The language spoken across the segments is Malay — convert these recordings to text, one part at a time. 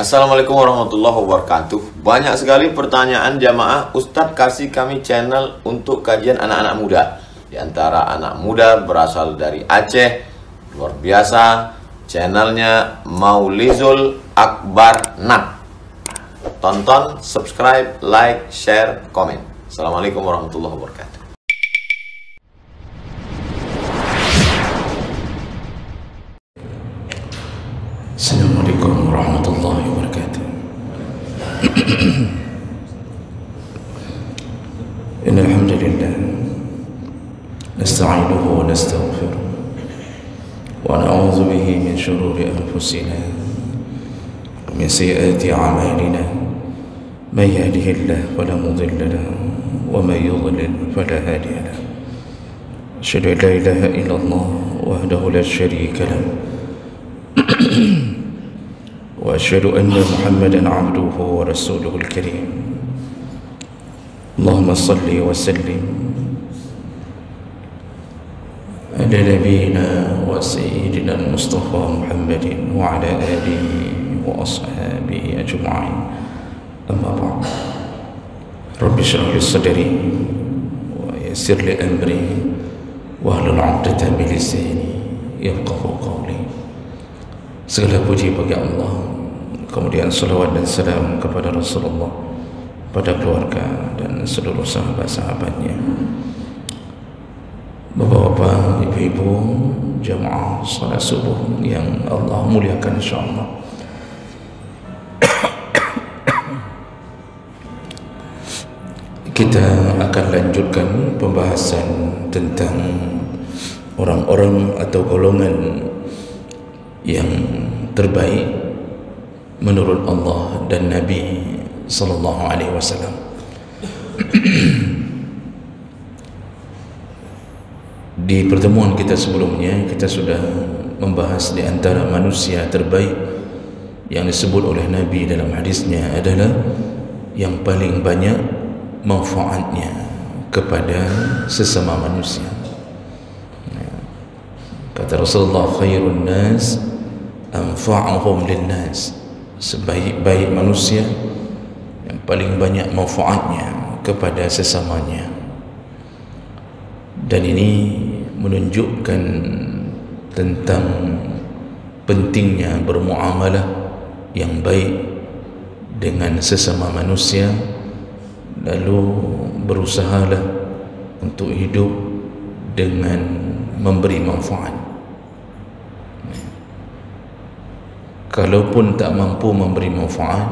Assalamualaikum warahmatullahi wabarakatuh. Banyak sekali pertanyaan jamaah, Ustadz kasih kami channel untuk kajian anak-anak muda. Di antara anak muda berasal dari Aceh, luar biasa. Channelnya Maulizul Akbar Nak. Tonton, subscribe, like, share, komen. Assalamualaikum warahmatullahi wabarakatuh. Assalamualaikum warahmatullahi wabarakatuh. Innal hamdalillah nasta'inuhu wa nastaghfiruh wa na'udzu bihi min shururi anfusina wa min sayyiati a'malina. Man yahdihillahu fala mudilla lahu wa man yudlil fala hadiya lahu. Asyhadu an la ilaha illallah wahdahu la syarika lahu وأشهد أن محمدًا عبده ورسوله الكريم. اللهم صل وسلم على نبينا وسيدنا المصطفى محمد وعلى آله وأصحابه أجمعين. أما بعد، رب اشرح لي صدري ويسر لي أمري واحلل عقدة من لساني يفقهوا قولي. Segala puji bagi Allah, kemudian salawat dan salam kepada Rasulullah, pada keluarga dan seluruh sahabat-sahabatnya. Bapak-bapak, ibu-ibu, jamaah salat subuh yang Allah muliakan insyaAllah. Kita akan lanjutkan pembahasan tentang orang-orang atau golongan yang terbaik menurut Allah dan Nabi sallallahu alaihi wasallam. Di pertemuan kita sebelumnya kita sudah membahas di antara manusia terbaik yang disebut oleh Nabi dalam hadisnya adalah yang paling banyak manfaatnya kepada sesama manusia. Kata Rasulullah, khairun nas anfa'uhum linnas. Sebaik-baik manusia yang paling banyak manfaatnya kepada sesamanya. Dan ini menunjukkan tentang pentingnya bermuamalah yang baik dengan sesama manusia, lalu berusahalah untuk hidup dengan memberi manfaat. Kalaupun tak mampu memberi manfaat,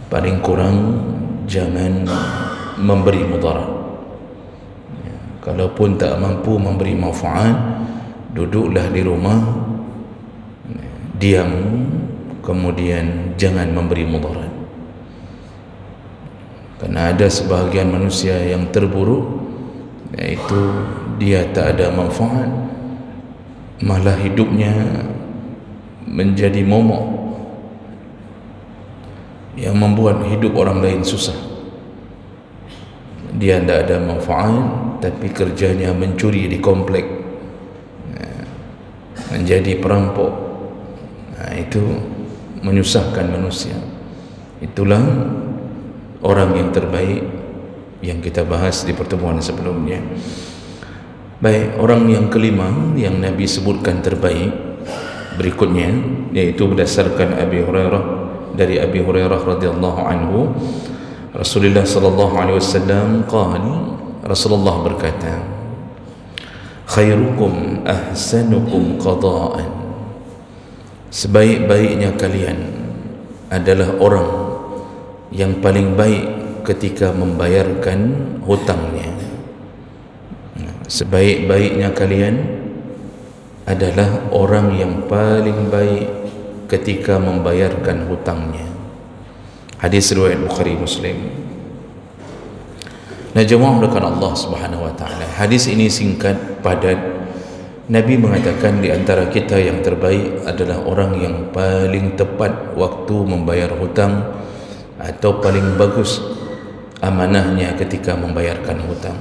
paling kurang jangan memberi mudarat. Kalaupun tak mampu memberi manfaat, duduklah di rumah, diam, kemudian jangan memberi mudarat. Karena ada sebahagian manusia yang terburuk, yaitu dia tak ada manfaat, malah hidupnya menjadi momok yang membuat hidup orang lain susah. Dia tidak ada manfaat, tapi kerjanya mencuri di komplek, menjadi perampok. Itu menyusahkan manusia. Itulah orang yang terbaik yang kita bahas di pertemuan sebelumnya. Baik, orang yang kelima yang Nabi sebutkan terbaik berikutnya, yaitu berdasarkan Abi Hurairah, dari Abi Hurairah radhiyallahu anhu, Rasulullah sallallahu alaihi wasallam qala, Rasulullah berkata, khairukum ahsanukum qada'an. Sebaik-baiknya kalian adalah orang yang paling baik ketika membayarkan hutangnya. Sebaik-baiknya kalian adalah orang yang paling baik ketika membayarkan hutangnya. Hadis riwayat Bukhari Muslim. Nah, jemaah mulakan Allah Subhanahu wa taala. Hadis ini singkat, padat. Nabi mengatakan di antara kita yang terbaik adalah orang yang paling tepat waktu membayar hutang, atau paling bagus amanahnya ketika membayarkan hutang.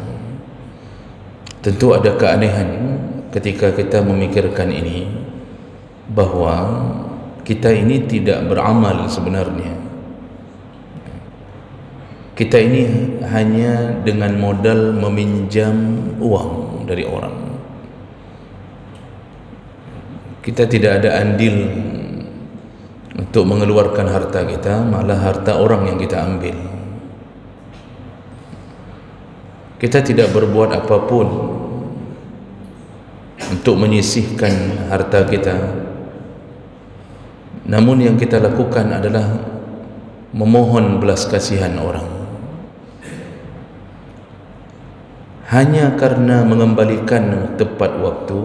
Tentu ada keanehan ketika kita memikirkan ini, bahwa kita ini tidak beramal sebenarnya. Kita ini hanya dengan modal meminjam uang dari orang. Kita tidak ada andil untuk mengeluarkan harta kita, malah harta orang yang kita ambil. Kita tidak berbuat apapun untuk menyisihkan harta kita, namun yang kita lakukan adalah memohon belas kasihan orang. Hanya karena mengembalikan tepat waktu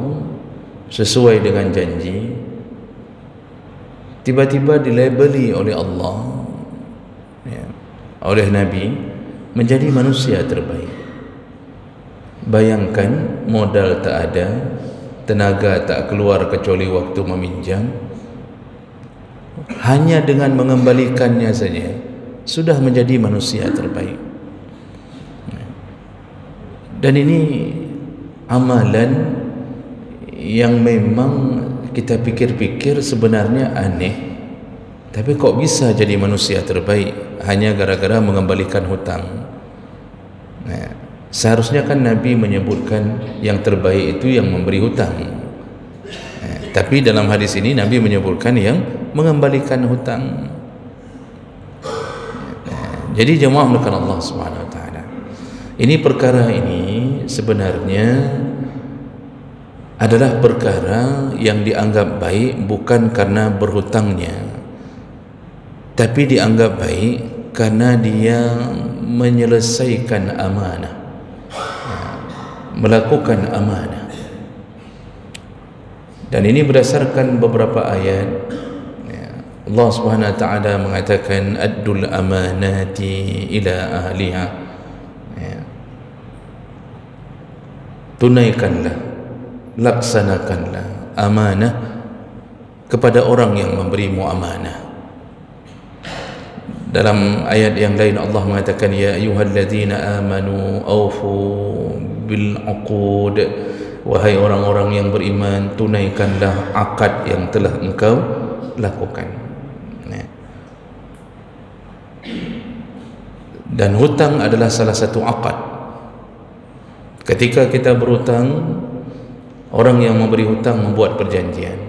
sesuai dengan janji, tiba-tiba dilabeli oleh Allah, oleh Nabi, menjadi manusia terbaik. Bayangkan, modal tak ada, tenaga tak keluar kecuali waktu meminjam, hanya dengan mengembalikannya saja sudah menjadi manusia terbaik. Dan ini amalan yang memang kita pikir-pikir sebenarnya aneh, tapi kok bisa jadi manusia terbaik hanya gara-gara mengembalikan hutang. Seharusnya kan Nabi menyebutkan yang terbaik itu yang memberi hutang, tapi dalam hadis ini Nabi menyebutkan yang mengembalikan hutang. Jadi jemaah melakukan Allah Subhanahu Wa Taala, ini perkara ini sebenarnya adalah perkara yang dianggap baik bukan karena berhutangnya, tapi dianggap baik karena dia menyelesaikan amanah, melakukan amanah. Dan ini berdasarkan beberapa ayat. Allah Subhanahu Wa Taala mengatakan addul amanati ila ahliha, tunaikanlah, laksanakanlah amanah kepada orang yang memberimu amanah. Dalam ayat yang lain Allah mengatakan ya ayyuhalladzina amanu aufu bil uqud, wahai orang-orang yang beriman, tunaikanlah akad yang telah engkau lakukan. Dan hutang adalah salah satu akad. Ketika kita berhutang, orang yang memberi hutang membuat perjanjian,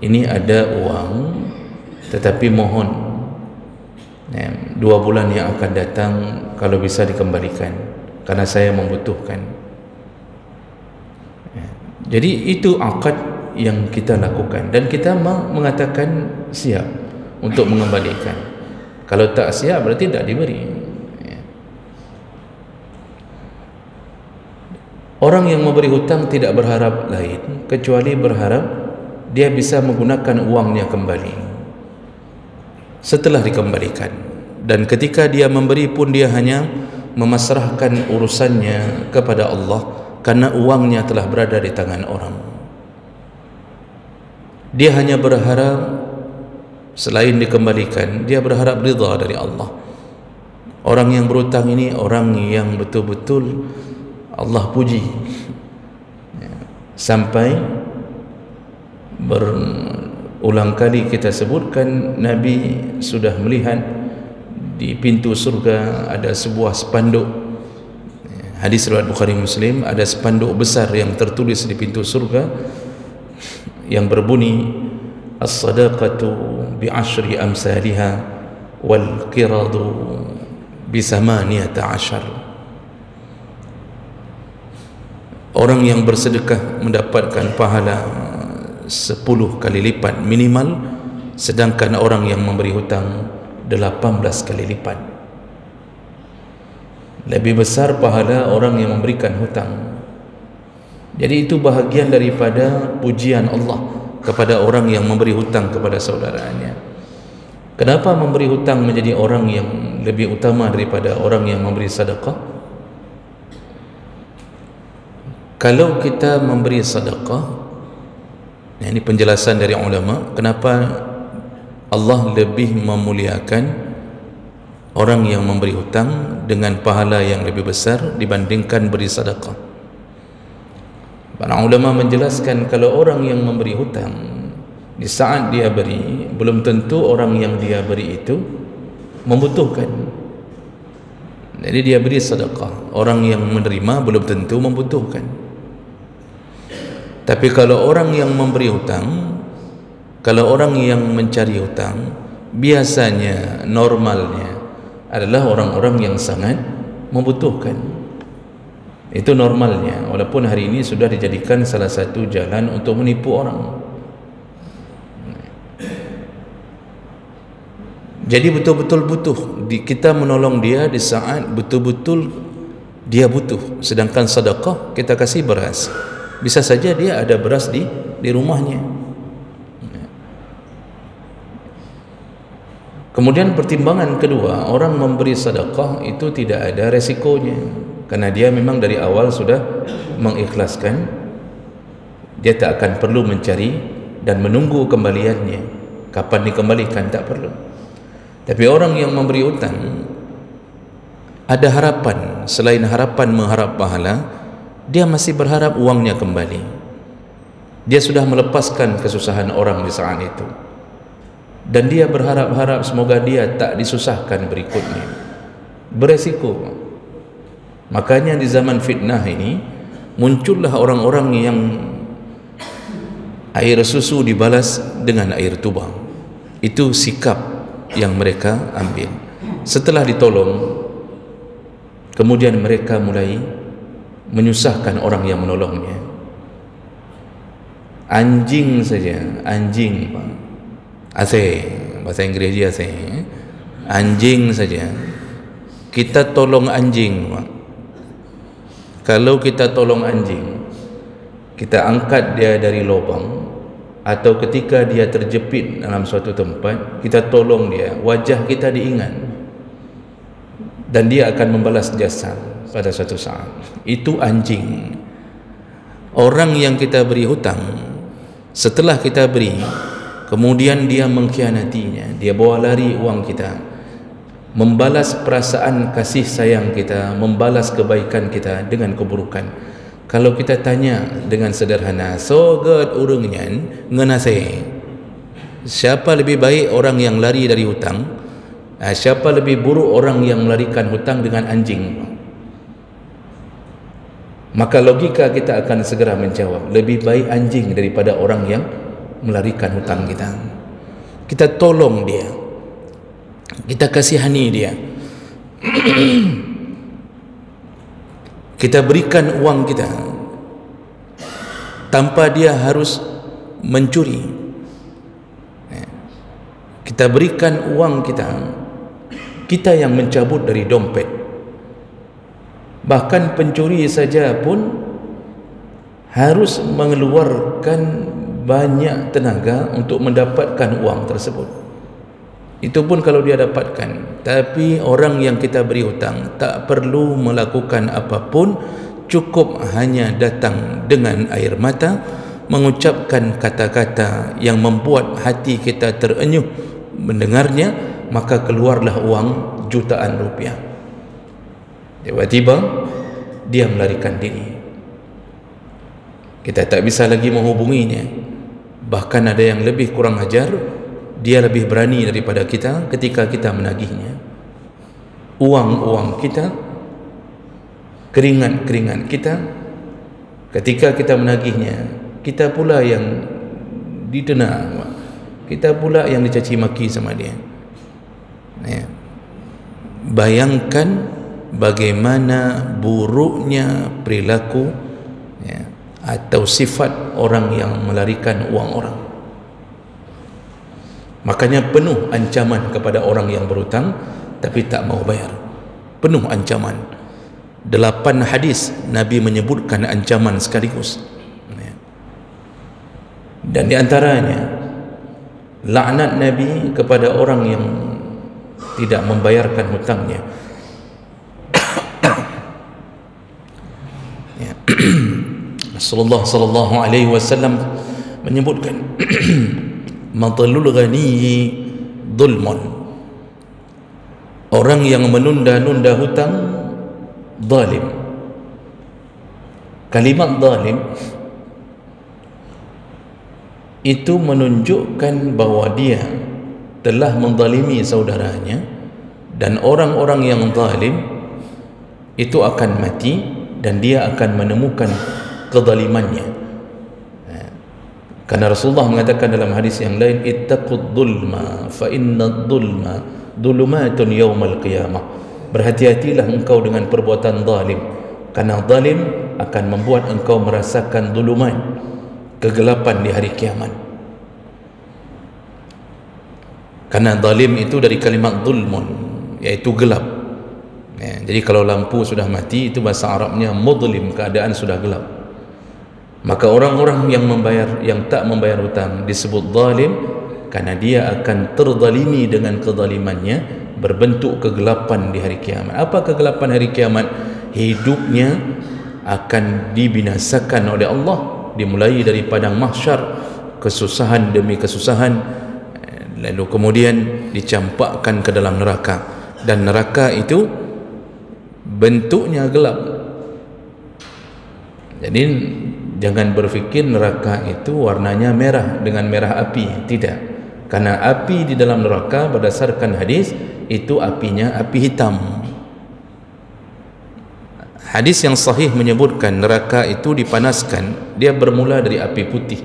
ini ada uang, tetapi mohon 2 bulan yang akan datang kalau bisa dikembalikan, karena saya membutuhkan. Jadi itu akad yang kita lakukan, dan kita mengatakan siap untuk mengembalikan. Kalau tak siap berarti tak diberi. Orang yang memberi hutang tidak berharap lain kecuali berharap dia bisa menggunakan uangnya kembali setelah dikembalikan. Dan ketika dia memberi pun dia hanya memasrahkan urusannya kepada Allah, karena uangnya telah berada di tangan orang. Dia hanya berharap selain dikembalikan, dia berharap ridha dari Allah. Orang yang berhutang ini orang yang betul-betul Allah puji, sampai berulang kali kita sebutkan Nabi sudah melihat di pintu surga ada sebuah spanduk. Hadis riwayat Bukhari Muslim, ada spanduk besar yang tertulis di pintu surga yang berbunyi as-sadaqatu bi'ashri amsalha wal qiradu bi 18. Orang yang bersedekah mendapatkan pahala 10 kali lipat minimal, sedangkan orang yang memberi hutang 18 kali lipat. Lebih besar pahala orang yang memberikan hutang. Jadi itu bahagian daripada pujian Allah kepada orang yang memberi hutang kepada saudaranya. Kenapa memberi hutang menjadi orang yang lebih utama daripada orang yang memberi sedekah? Kalau kita memberi sedekah, ini penjelasan dari ulama kenapa Allah lebih memuliakan orang yang memberi hutang dengan pahala yang lebih besar dibandingkan beri sedekah. Para ulama menjelaskan kalau orang yang memberi hutang Di saat dia beri, belum tentu orang yang dia beri itu membutuhkan. Jadi dia beri sedekah, orang yang menerima belum tentu membutuhkan. Tapi kalau orang yang memberi hutang, kalau orang yang mencari hutang, biasanya normalnya adalah orang-orang yang sangat membutuhkan. Itu normalnya, walaupun hari ini sudah dijadikan salah satu jalan untuk menipu orang. Jadi betul-betul butuh, kita menolong dia di saat betul-betul dia butuh. Sedangkan sedekah kita kasih beras, bisa saja dia ada beras di rumahnya. Kemudian pertimbangan kedua, orang memberi sedekah itu tidak ada resikonya, karena dia memang dari awal sudah mengikhlaskan. Dia tak akan perlu mencari dan menunggu kembaliannya, kapan dikembalikan, tak perlu. Tapi orang yang memberi hutang ada harapan, selain harapan mengharap pahala, dia masih berharap uangnya kembali. Dia sudah melepaskan kesusahan orang di saat itu, dan dia berharap-harap semoga dia tak disusahkan berikutnya. Beresiko. Makanya di zaman fitnah ini muncullah orang-orang yang air susu dibalas dengan air tuba. Itu sikap yang mereka ambil. Setelah ditolong, kemudian mereka mulai menyusahkan orang yang menolongnya. Anjing saja, anjing, bahasa Inggeris dia anjing saja kita tolong anjing. Kalau kita tolong anjing, kita angkat dia dari lubang, atau ketika dia terjepit dalam suatu tempat, kita tolong dia, wajah kita diingat, dan dia akan membalas jasa pada suatu saat. Itu anjing. Orang yang kita beri hutang, setelah kita beri, kemudian dia mengkhianatinya, dia bawa lari uang kita, membalas perasaan kasih sayang kita, membalas kebaikan kita dengan keburukan. Kalau kita tanya dengan sederhana, sogat urungnya ngenase, siapa lebih baik orang yang lari dari hutang, siapa lebih buruk orang yang melarikan hutang dengan anjing? Maka logika kita akan segera menjawab, lebih baik anjing daripada orang yang melarikan hutang kita. Kita tolong dia, kita kasihani dia, kita berikan uang kita tanpa dia harus mencuri. Kita berikan uang kita, kita yang mencabut dari dompet. Bahkan pencuri saja pun harus mengeluarkan banyak tenaga untuk mendapatkan uang tersebut. Itu pun kalau dia dapatkan. Tapi orang yang kita beri hutang tak perlu melakukan apapun, cukup hanya datang dengan air mata, mengucapkan kata-kata yang membuat hati kita terenyuh mendengarnya, maka keluarlah uang jutaan rupiah. Tiba-tiba dia melarikan diri. Kita tak bisa lagi menghubunginya. Bahkan ada yang lebih kurang ajar, dia lebih berani daripada kita ketika kita menagihnya. Uang-uang kita, keringat-keringat kita, ketika kita menagihnya, kita pula yang didena, kita pula yang dicaci maki sama dia. Bayangkan bagaimana buruknya perilaku atau sifat orang yang melarikan uang orang. Makanya penuh ancaman kepada orang yang berhutang tapi tak mau bayar. Penuh ancaman. 8 hadis Nabi menyebutkan ancaman sekaligus. Dan di antaranya laknat Nabi kepada orang yang tidak membayarkan hutangnya. Rasulullah sallallahu alaihi wasallam menyebutkan matalul ghani dhulmun, orang yang menunda-nunda hutang zalim. Kalimat zalim itu menunjukkan bahawa dia telah menzalimi saudaranya, dan orang-orang yang zalim itu akan mati dan dia akan menemukan kezalimannya. Karena Rasulullah mengatakan dalam hadis yang lain, ittaqud dhulma fa inna dhulma dhulumatun yaumal qiyamah. Berhati-hatilah engkau dengan perbuatan zalim, karena zalim akan membuat engkau merasakan dhulumat, kegelapan di hari kiamat. Karena zalim itu dari kalimat zulmun, yaitu gelap. Jadi kalau lampu sudah mati, itu bahasa Arabnya mudlim, keadaan sudah gelap. Maka orang-orang yang tak membayar hutang disebut zalim, karena dia akan terzalimi dengan kezalimannya, berbentuk kegelapan di hari kiamat. Apa kegelapan hari kiamat? Hidupnya akan dibinasakan oleh Allah, dimulai dari padang mahsyar, kesusahan demi kesusahan, lalu kemudian dicampakkan ke dalam neraka, dan neraka itu bentuknya gelap. Jadi jangan berfikir neraka itu warnanya merah dengan merah api, tidak. Karena api di dalam neraka berdasarkan hadis itu apinya api hitam. Hadis yang sahih menyebutkan neraka itu dipanaskan, dia bermula dari api putih,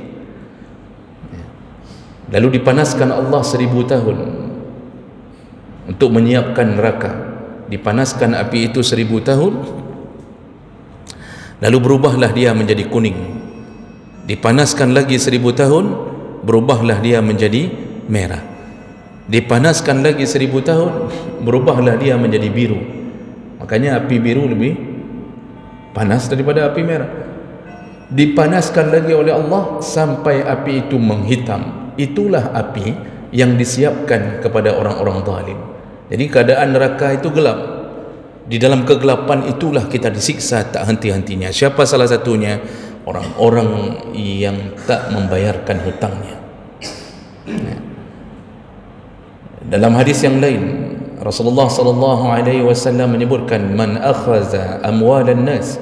lalu dipanaskan Allah 1000 tahun untuk menyiapkan neraka. Dipanaskan api itu 1000 tahun, lalu berubahlah dia menjadi kuning. Dipanaskan lagi 1000 tahun, berubahlah dia menjadi merah. Dipanaskan lagi 1000 tahun, berubahlah dia menjadi biru. Makanya api biru lebih panas daripada api merah. Dipanaskan lagi oleh Allah sampai api itu menghitam. Itulah api yang disiapkan kepada orang-orang zalim. Jadi keadaan neraka itu gelap. Di dalam kegelapan itulah kita disiksa tak henti-hentinya. Siapa salah satunya? Orang-orang yang tak membayarkan hutangnya. Dalam hadis yang lain, Rasulullah sallallahu alaihi wasallam menyebutkan, man akhaza amwalan nas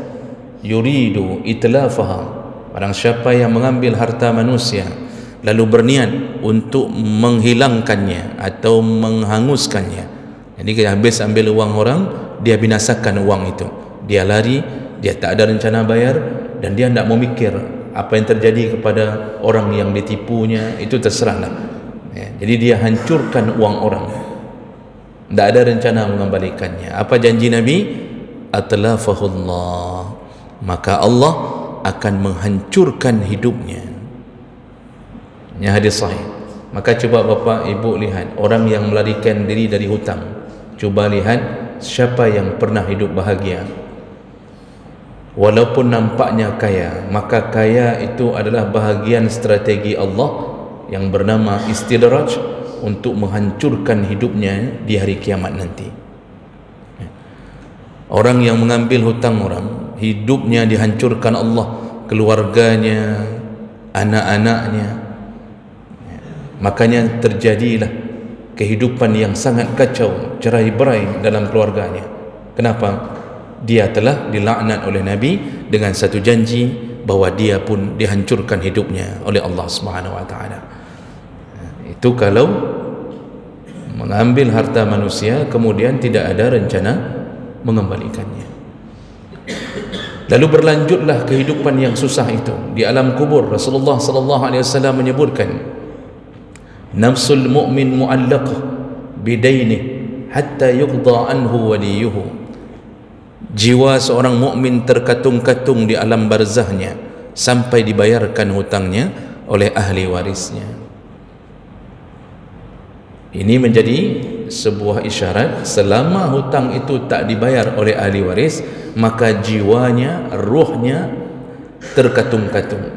yuridu itlafaha, barang siapa yang mengambil harta manusia lalu berniat untuk menghilangkannya atau menghanguskannya. Jadi dia habis ambil uang orang, dia binasakan uang itu, dia lari, dia tak ada rencana bayar, dan dia tidak mau mikir apa yang terjadi kepada orang yang ditipunya, itu terserahlah. Jadi dia hancurkan uang orang, tidak ada rencana mengembalikannya. Apa janji Nabi? Atlafahullah, maka Allah akan menghancurkan hidupnya. Ini hadis sahih. Maka coba Bapak Ibu lihat orang yang melarikan diri dari hutang. Coba lihat siapa yang pernah hidup bahagia. Walaupun nampaknya kaya, maka kaya itu adalah bahagian strategi Allah yang bernama istidraj untuk menghancurkan hidupnya di hari kiamat nanti. Orang yang mengambil hutang orang, hidupnya dihancurkan Allah, keluarganya, anak-anaknya. Makanya terjadilah kehidupan yang sangat kacau, cerai-berai dalam keluarganya. Kenapa? Dia telah dilaknat oleh Nabi dengan satu janji bahawa dia pun dihancurkan hidupnya oleh Allah Subhanahu wa taala. Itu kalau mengambil harta manusia kemudian tidak ada rencana mengembalikannya. Lalu berlanjutlah kehidupan yang susah itu di alam kubur. Rasulullah sallallahu alaihi wasallam menyebutkan, nafsul mu'min mu'allaqah bidainih hatta yuqda anhu waliyuhu. Jiwa seorang mukmin terkatung-katung di alam barzahnya sampai dibayarkan hutangnya oleh ahli warisnya. Ini menjadi sebuah isyarat selama hutang itu tak dibayar oleh ahli waris, maka jiwanya, ruhnya terkatung-katung.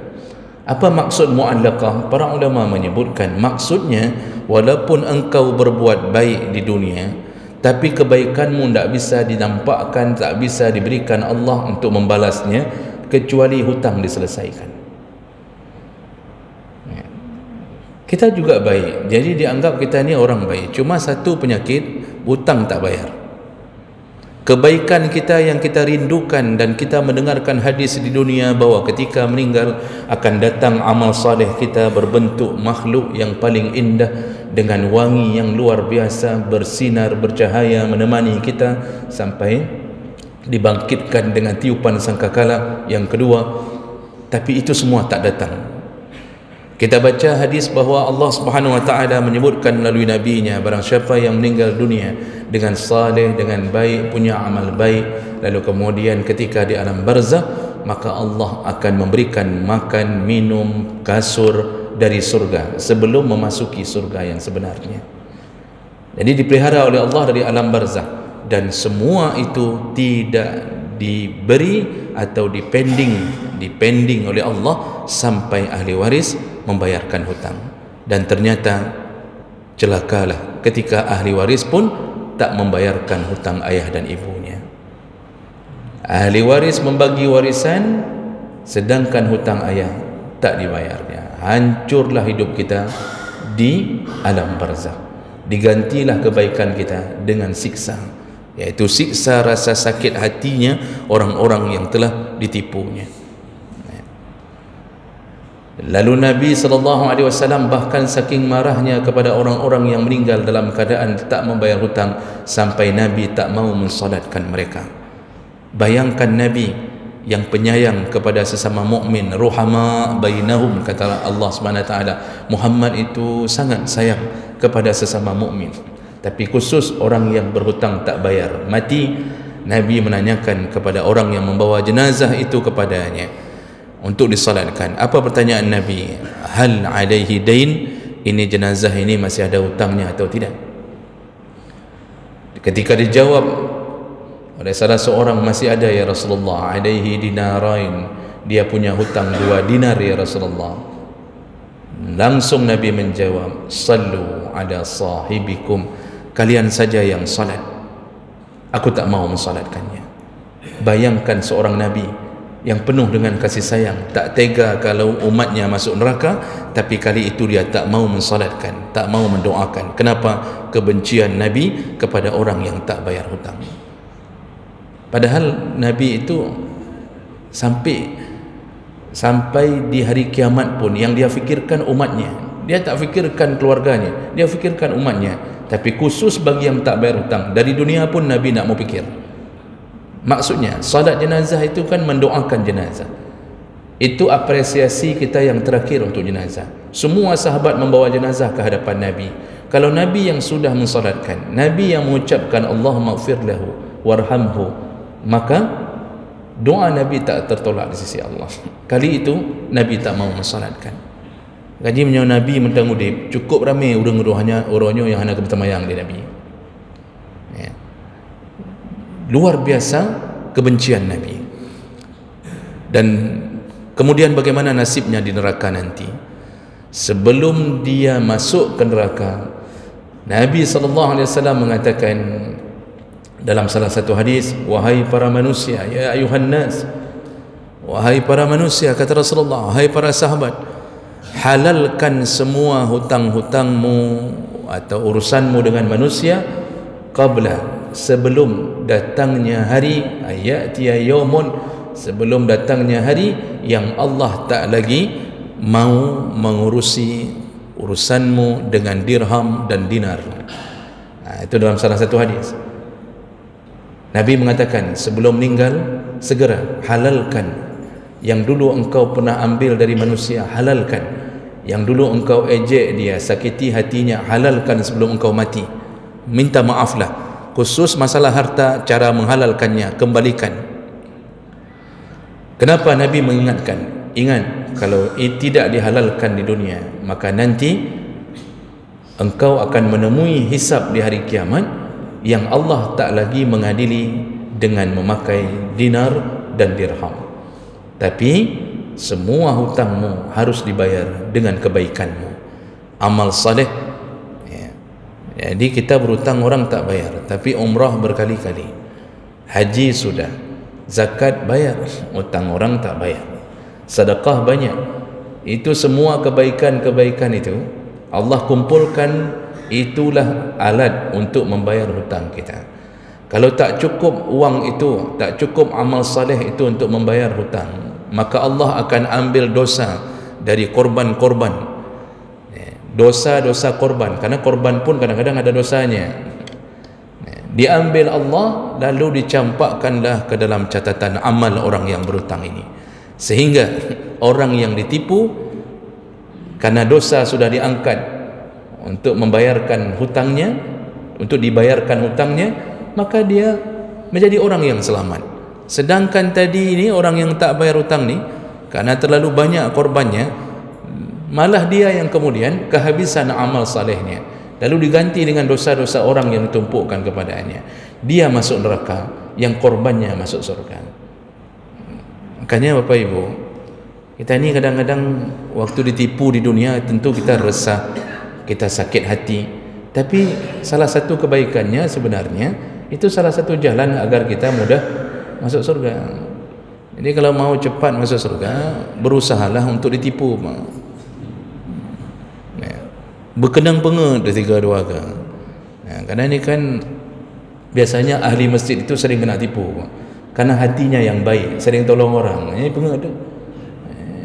Apa maksud mu'allaqah? Para ulama menyebutkan maksudnya, walaupun engkau berbuat baik di dunia, tapi kebaikanmu tidak bisa dinampakkan, tak bisa diberikan Allah untuk membalasnya kecuali hutang diselesaikan. Kita juga baik, jadi dianggap kita ni orang baik, cuma satu penyakit, hutang tak bayar. Kebaikan kita yang kita rindukan, dan kita mendengarkan hadis di dunia bahawa ketika meninggal akan datang amal saleh kita berbentuk makhluk yang paling indah dengan wangi yang luar biasa, bersinar, bercahaya, menemani kita sampai dibangkitkan dengan tiupan sangkakala yang kedua. Tapi itu semua tak datang. Kita baca hadis bahawa Allah Subhanahu wa taala menyebutkan melalui nabinya, barang siapa yang meninggal dunia dengan saleh, dengan baik, punya amal baik, lalu kemudian ketika di alam barzakh, maka Allah akan memberikan makan, minum, kasur dari surga sebelum memasuki surga yang sebenarnya. Jadi dipelihara oleh Allah dari alam barzakh, dan semua itu tidak diberi atau dipending oleh Allah sampai ahli waris membayarkan hutang. Dan ternyata celakalah ketika ahli waris pun tak membayarkan hutang ayah dan ibunya. Ahli waris membagi warisan sedangkan hutang ayah tak dibayarnya. Hancurlah hidup kita di alam barzakh. Digantilah kebaikan kita dengan siksa, yaitu siksa rasa sakit hatinya orang-orang yang telah ditipunya. Lalu Nabi SAW bahkan saking marahnya kepada orang-orang yang meninggal dalam keadaan tak membayar hutang, sampai Nabi tak mau mensolatkan mereka. Bayangkan Nabi yang penyayang kepada sesama mukmin, ruhama bainahum, kata Allah SWT. Muhammad itu sangat sayang kepada sesama mukmin, tapi khusus orang yang berhutang tak bayar, mati, Nabi menanyakan kepada orang yang membawa jenazah itu kepadanya untuk disalatkan. Apa pertanyaan Nabi? Hal alaihi dain? Ini jenazah ini masih ada hutangnya atau tidak? Ketika dijawab oleh salah seorang, masih ada ya Rasulullah, alaihi dinarain, dia punya hutang 2 dinar ya Rasulullah. Langsung Nabi menjawab, sallu ala sahibikum, kalian saja yang salat, aku tak mau mensalatkannya. Bayangkan seorang Nabi yang penuh dengan kasih sayang, tak tega kalau umatnya masuk neraka, tapi kali itu dia tak mau mensalatkan, tak mau mendoakan. Kenapa? Kebencian Nabi kepada orang yang tak bayar hutang. Padahal Nabi itu sampai di hari kiamat pun yang dia fikirkan umatnya. Dia tak fikirkan keluarganya, dia fikirkan umatnya. Tapi khusus bagi yang tak bayar hutang, dari dunia pun Nabi nak mau fikir. Maksudnya salat jenazah itu kan mendoakan jenazah. Itu apresiasi kita yang terakhir untuk jenazah. Semua sahabat membawa jenazah ke hadapan Nabi. Kalau Nabi yang sudah mensalatkan, Nabi yang mengucapkan Allahumma ighfir lahu warhamhu, maka doa Nabi tak tertolak di sisi Allah. Kali itu Nabi tak mau mensalatkan. Gaji menyawa Nabi mentang udip, cukup ramai urang-urangnya yang hendak bertemayang di Nabi. Ya. Luar biasa kebencian Nabi. Dan kemudian bagaimana nasibnya di neraka nanti? Sebelum dia masuk ke neraka, Nabi SAW mengatakan dalam salah satu hadis, wahai para manusia, ya ayuhan nas, wahai para manusia, kata Rasulullah, wahai para sahabat, halalkan semua hutang-hutangmu atau urusanmu dengan manusia qabla, sebelum datangnya hari, ayatiya yaumun, sebelum datangnya hari yang Allah tak lagi mau mengurusi urusanmu dengan dirham dan dinar. Itu dalam salah satu hadis. Nabi mengatakan sebelum meninggal, segera halalkan yang dulu engkau pernah ambil dari manusia, halalkan yang dulu engkau ejek dia, sakiti hatinya, halalkan sebelum engkau mati. Minta maaflah. Khusus masalah harta, cara menghalalkannya, kembalikan. Kenapa Nabi mengingatkan? Ingat, kalau tidak dihalalkan di dunia, maka nanti engkau akan menemui hisab di hari kiamat yang Allah tak lagi mengadili dengan memakai dinar dan dirham. Tapi semua hutangmu harus dibayar dengan kebaikanmu, amal saleh. Jadi kita berhutang orang tak bayar, tapi umrah berkali-kali, haji sudah, zakat bayar, hutang orang tak bayar, sedekah banyak. Itu semua kebaikan-kebaikan itu Allah kumpulkan, itulah alat untuk membayar hutang kita. Kalau tak cukup uang itu, tak cukup amal saleh itu untuk membayar hutang, maka Allah akan ambil dosa dari korban-korban, dosa-dosa korban, karena korban pun kadang-kadang ada dosanya, diambil Allah lalu dicampakkanlah ke dalam catatan amal orang yang berhutang ini, sehingga orang yang ditipu karena dosa sudah diangkat untuk membayarkan hutangnya, untuk dibayarkan hutangnya, maka dia menjadi orang yang selamat. Sedangkan tadi ini orang yang tak bayar hutang ni, karena terlalu banyak korbannya, malah dia yang kemudian kehabisan amal salehnya, lalu diganti dengan dosa-dosa orang yang ditumpukkan kepadanya. Dia masuk neraka, yang korbannya masuk surga. Makanya Bapak Ibu, kita ni kadang-kadang waktu ditipu di dunia, tentu kita resah, kita sakit hati. Tapi salah satu kebaikannya sebenarnya, itu salah satu jalan agar kita mudah masuk surga. Jadi kalau mau cepat masuk surga, berusahalah untuk ditipu. Berkenang penget tiga dua ke. Karena ini kan biasanya ahli masjid itu sering kena tipu, karena hatinya yang baik, sering tolong orang. Ini penget tu.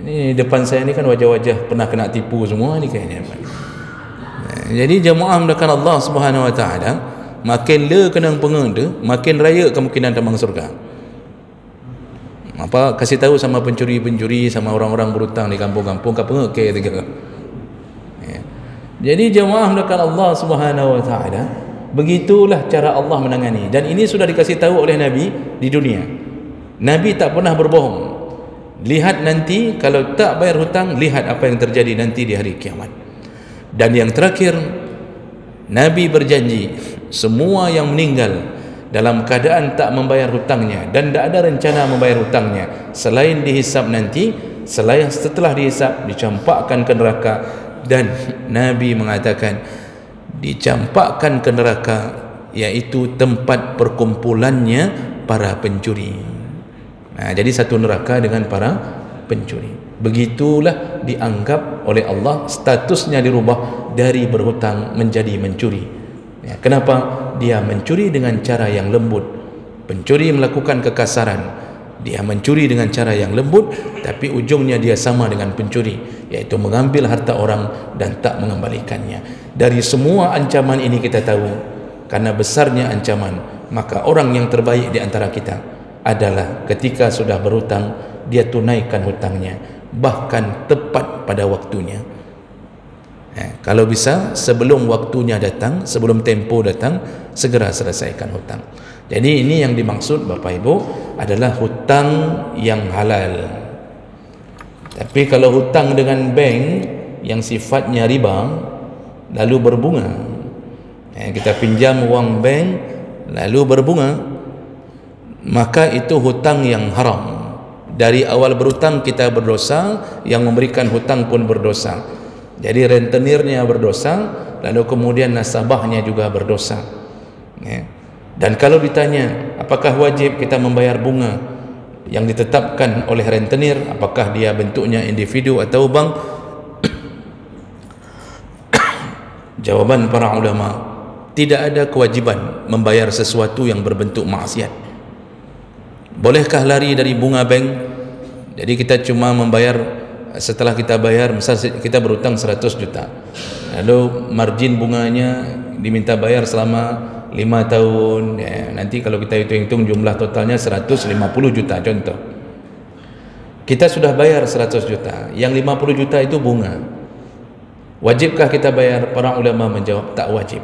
Ini depan saya ni kan wajah-wajah pernah kena tipu semua ni kayaknya. Jadi jemaah mendekat Allah Subhanahu Wa Taala, makin le kenang pengen tu, makin raya kemungkinan tambang surga. Apa kasih tahu sama pencuri-pencuri, sama orang-orang berhutang di kampung-kampung, kau pengen ke tiga. Jadi jemaah mendekat Allah Subhanahu Wa Taala, begitulah cara Allah menangani, dan ini sudah dikasih tahu oleh Nabi di dunia. Nabi tak pernah berbohong. Lihat nanti kalau tak bayar hutang, lihat apa yang terjadi nanti di hari kiamat. Dan yang terakhir, Nabi berjanji semua yang meninggal dalam keadaan tak membayar hutangnya dan tak ada rencana membayar hutangnya, selain dihisap nanti, selain setelah dihisap dicampakkan ke neraka. Dan Nabi mengatakan dicampakkan ke neraka, yaitu tempat perkumpulannya para pencuri. Jadi satu neraka dengan para pencuri. Begitulah dianggap oleh Allah, statusnya dirubah dari berhutang menjadi mencuri. Kenapa? Dia mencuri dengan cara yang lembut. Pencuri melakukan kekasaran, dia mencuri dengan cara yang lembut, tapi ujungnya dia sama dengan pencuri, yaitu mengambil harta orang dan tak mengembalikannya. Dari semua ancaman ini kita tahu, karena besarnya ancaman, maka orang yang terbaik di antara kita adalah ketika sudah berhutang, dia tunaikan hutangnya, bahkan tepat pada waktunya. Kalau bisa sebelum waktunya datang, sebelum tempo datang, segera selesaikan hutang. Jadi ini yang dimaksud Bapak Ibu adalah hutang yang halal. Tapi kalau hutang dengan bank yang sifatnya riba lalu berbunga, kita pinjam uang bank lalu berbunga, maka itu hutang yang haram. Dari awal berhutang kita berdosa, yang memberikan hutang pun berdosa. Jadi rentenirnya berdosa, lalu kemudian nasabahnya juga berdosa. Dan kalau ditanya apakah wajib kita membayar bunga yang ditetapkan oleh rentenir, apakah dia bentuknya individu atau bank, jawaban para ulama, tidak ada kewajiban membayar sesuatu yang berbentuk maksiat. Bolehkah lari dari bunga bank? Jadi kita cuma membayar, setelah kita bayar, misal kita berhutang 100 juta, lalu margin bunganya diminta bayar selama 5 tahun, nanti kalau kita hitung-hitung jumlah totalnya 150 juta contoh. Kita sudah bayar 100 juta, yang 50 juta itu bunga. Wajibkah kita bayar? Para ulama menjawab tak wajib.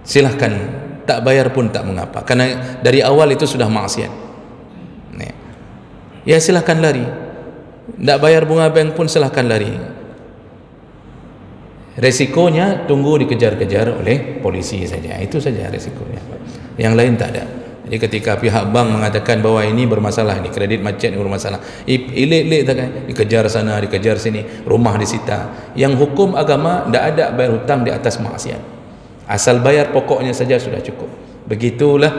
Silahkan, tak bayar pun tak mengapa, karena dari awal itu sudah maksiat. Ya silahkan lari, tak bayar bunga bank pun silahkan lari. Resikonya tunggu dikejar-kejar oleh polisi saja, itu saja resikonya, yang lain tak ada. Jadi ketika pihak bank mengatakan bahwa ini bermasalah, ini kredit macet ini bermasalah, ilik-ilik tak kan, dikejar sana dikejar sini, rumah disita. Yang hukum agama tidak ada bayar hutang di atas maksiat, asal bayar pokoknya saja sudah cukup. Begitulah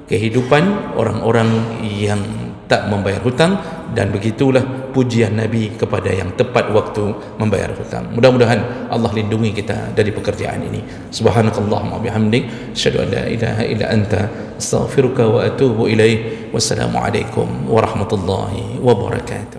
kehidupan orang-orang yang tak membayar hutang, dan begitulah pujian Nabi kepada yang tepat waktu membayar hutang. Mudah-mudahan Allah lindungi kita dari pekerjaan ini. Subhanakallahumma bihamdik, asyhadu an la ilaha illa anta, astaghfiruka wa atubu ilaik. Wassalamualaikum warahmatullahi wabarakatuh.